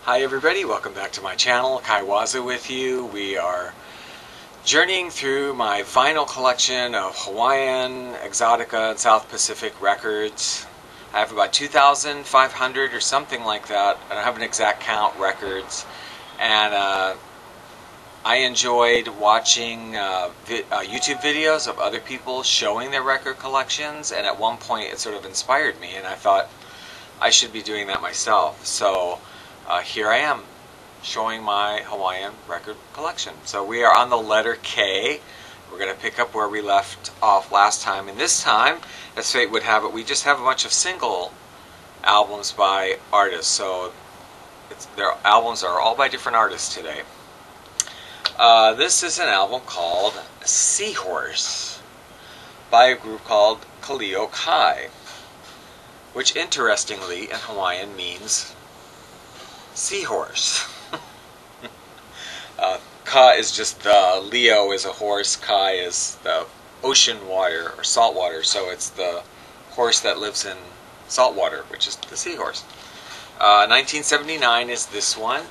Hi everybody, welcome back to my channel. Kaluas with you. We are journeying through my vinyl collection of Hawaiian, Exotica, and South Pacific records. I have about 2,500 or something like that. I don't have an exact count records. And I enjoyed watching YouTube videos of other people showing their record collections, and at one point it sort of inspired me, and I thought I should be doing that myself. So here I am, showing my Hawaiian record collection. So we are on the letter K. We're going to pick up where we left off last time, and this time, as fate would have it, we just have a bunch of single albums by artists. So their albums are all by different artists today. This is an album called Seahorse by a group called Kaliokai, which interestingly in Hawaiian means seahorse. Ka is just the, Leo is a horse, Kai is the ocean water or salt water, so it's the horse that lives in salt water, which is the seahorse. 1979 is this one.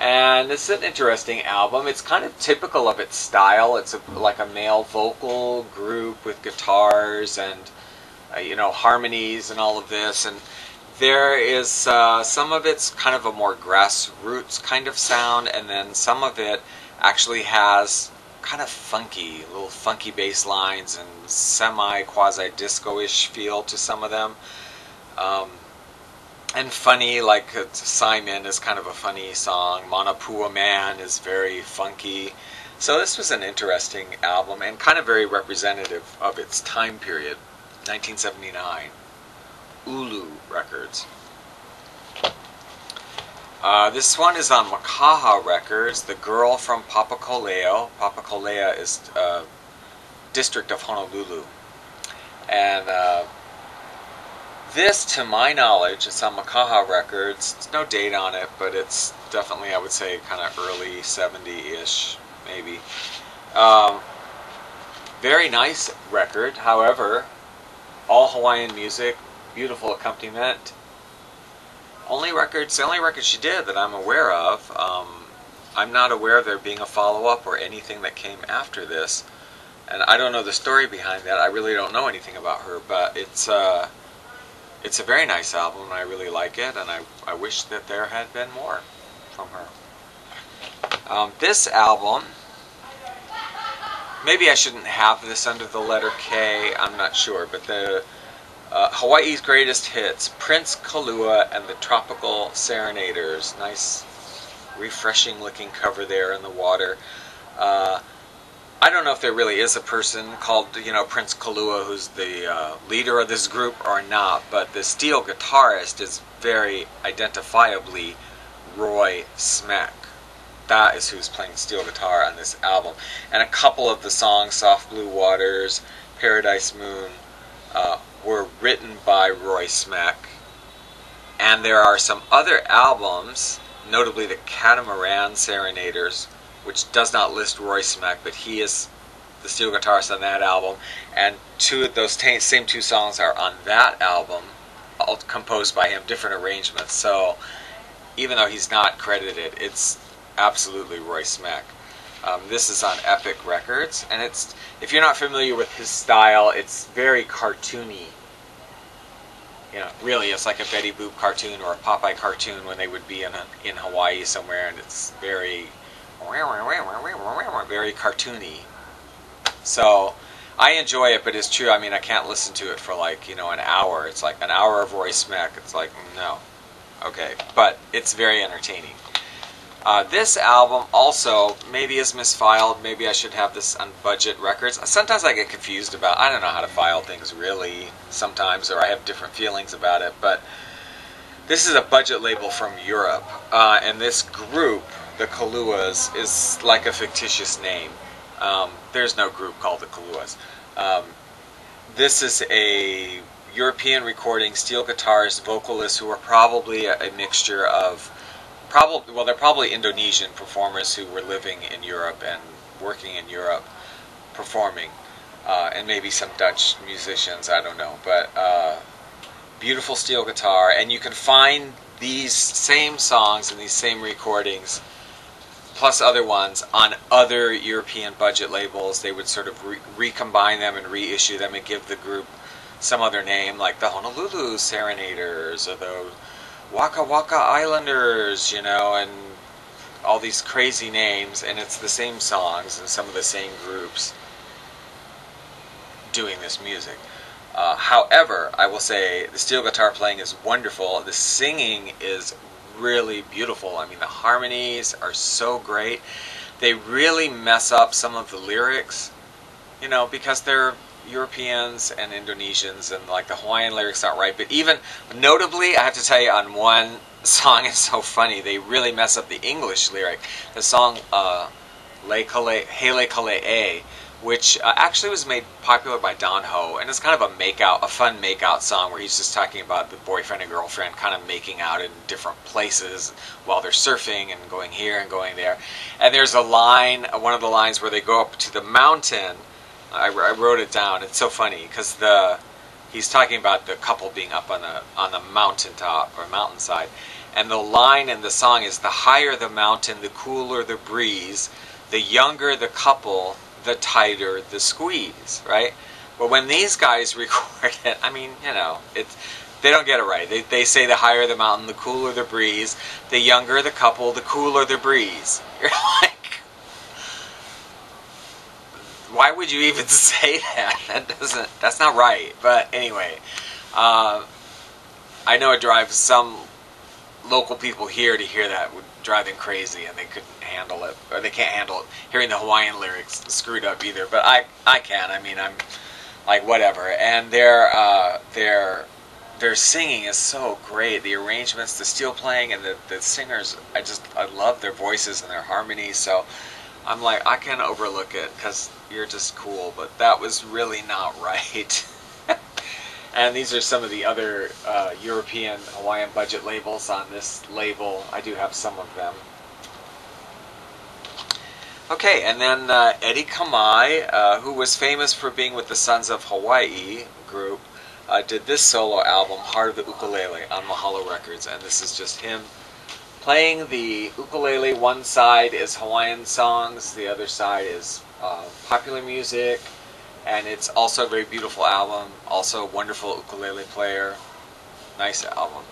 And it's an interesting album. It's kind of typical of its style. It's like a male vocal group with guitars and harmonies and all of this. And there is some of it's kind of a more grassroots kind of sound, and then some of it actually has kind of little funky bass lines and semi-quasi-disco-ish feel to some of them. And funny, like Simon is kind of a funny song. Manapua Man is very funky. So this was an interesting album and kind of very representative of its time period, 1979. Ulu Records. This one is on Makaha Records, The Girl from Papakoleo. Papakolea is a district of Honolulu. And this, to my knowledge, it's on Makaha Records. There's no date on it, but it's definitely, I would say, kind of early 70-ish, maybe. Very nice record. However, all Hawaiian music, beautiful accompaniment. The only record she did that I'm aware of. I'm not aware of there being a follow-up or anything that came after this. And I don't know the story behind that. I really don't know anything about her, but it's a very nice album, and I really like it, and I wish that there had been more from her. This album, maybe I shouldn't have this under the letter K, I'm not sure, but the Hawaii's Greatest Hits, Prince Kalua and the Tropical Serenaders. Nice, refreshing looking cover there in the water. I don't know if there really is a person called, Prince Kalua who's the leader of this group or not, but the steel guitarist is very identifiably Roy Smeck. That is who's playing steel guitar on this album. And a couple of the songs, Soft Blue Waters, Paradise Moon, were written by Roy Smeck. And there are some other albums, notably the Catamaran Serenaders, which does not list Roy Smeck, but he is the steel guitarist on that album. And two of those same two songs are on that album, all composed by him, different arrangements. So even though he's not credited, it's absolutely Roy Smeck. This is on Epic Records, and if you're not familiar with his style, it's very cartoony. Really, it's like a Betty Boop cartoon or a Popeye cartoon when they would be in Hawaii somewhere, and it's very cartoony. So I enjoy it, but it's true. I mean, I can't listen to it for like an hour. It's like an hour of Roy Smeck. It's like, no, okay, but it's very entertaining. This album also maybe is misfiled. Maybe I should have this on Budget Records. Sometimes I get confused about, I don't know how to file things really sometimes, or I have different feelings about it, but this is a budget label from Europe, and this group, the Kaluas, is like a fictitious name. There's no group called the Kaluas. This is a European recording, steel guitarist, vocalists who are probably a mixture of they're probably Indonesian performers who were living in Europe and working in Europe performing, and maybe some Dutch musicians, I don't know, but beautiful steel guitar, and you can find these same songs and these same recordings, plus other ones, on other European budget labels. They would sort of recombine them and reissue them and give the group some other name, like the Honolulu Serenaders or the Waka Waka Islanders, you know, and all these crazy names, and it's the same songs and some of the same groups doing this music. However, I will say the steel guitar playing is wonderful. The singing is really beautiful. I mean, the harmonies are so great. They really mess up some of the lyrics, you know, because they're Europeans and Indonesians, and like the Hawaiian lyrics aren't right. But even notably, I have to tell you, on one song, it's so funny, they really mess up the English lyric. The song Le Kale, Hele Kale, which actually was made popular by Don Ho, and it's kind of a fun make-out song where he's just talking about the boyfriend and girlfriend kind of making out in different places while they're surfing and going here and going there. And there's a line, one of the lines where they go up to the mountain. I wrote it down. It's so funny because he's talking about the couple being up on the mountaintop or mountainside, and the line in the song is, "The higher the mountain, the cooler the breeze. The younger the couple, the tighter the squeeze," right? But when these guys record it, I mean, you know, they don't get it right. They say the higher the mountain, the cooler the breeze, the younger the couple, the cooler the breeze. You're like, why would you even say that? That's not right. But anyway, I know it drives some local people here to hear that would drive them crazy, and they couldn't handle it, or they can't handle it, hearing the Hawaiian lyrics screwed up either. But I can. I mean, I'm like, whatever. And their singing is so great. The arrangements, the steel playing, and the singers, I love their voices and their harmonies. So I'm like, I can overlook it because you're just cool, but that was really not right. And these are some of the other European Hawaiian budget labels on this label. I do have some of them. Okay, and then Eddie Kamae, who was famous for being with the Sons of Hawaii group, did this solo album, Heart of the Ukulele, on Mahalo Records. And this is just him playing the ukulele. One side is Hawaiian songs, the other side is popular music. And it's also a very beautiful album, also a wonderful ukulele player. Nice album.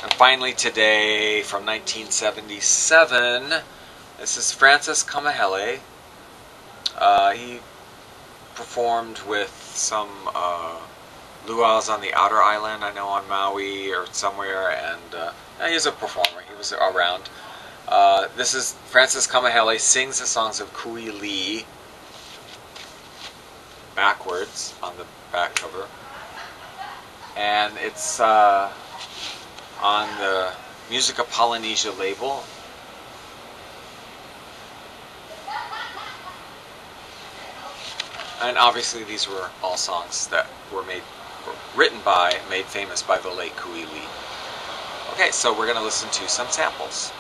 And finally today, from 1977, this is Francis Kamahele. He performed with some luau's on the outer island, I know on Maui or somewhere, and he's a performer, he was around. This is Francis Kamahele sings the songs of Kui Lee backwards on the back cover, and it's on the Musica Polynesia label. And obviously these were all songs that were written by, made famous by the late Kui Lee. Okay, so we're going to listen to some samples.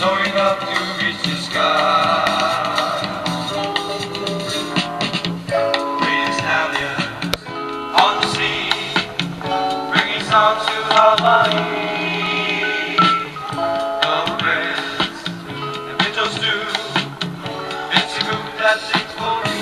Soaring up to reach the sky, raising stallions on the sea, bringing songs to Hawaii. The reds and pinto stew, it's a group that sings for you.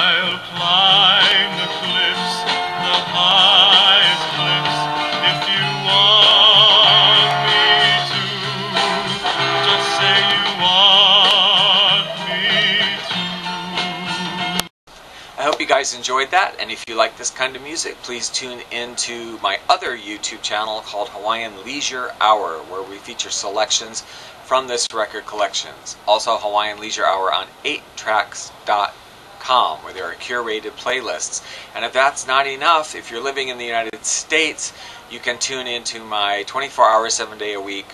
I'll climb the cliffs, the highest cliffs, if you want me to. Just say you want me to. I hope you guys enjoyed that, and if you like this kind of music, please tune into my other YouTube channel called Hawaiian Leisure Hour, where we feature selections from this record collections. Also Hawaiian Leisure Hour on 8tracks.com, where there are curated playlists. And if that's not enough, if you're living in the United States, you can tune into my 24-hour, 7-day-a-week,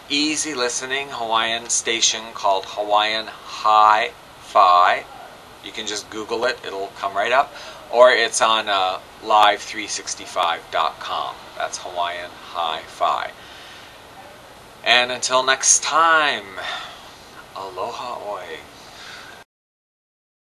easy listening Hawaiian station called Hawaiian Hi-Fi. You can just Google it, it'll come right up. Or it's on live365.com. That's Hawaiian Hi-Fi. And until next time, aloha oi.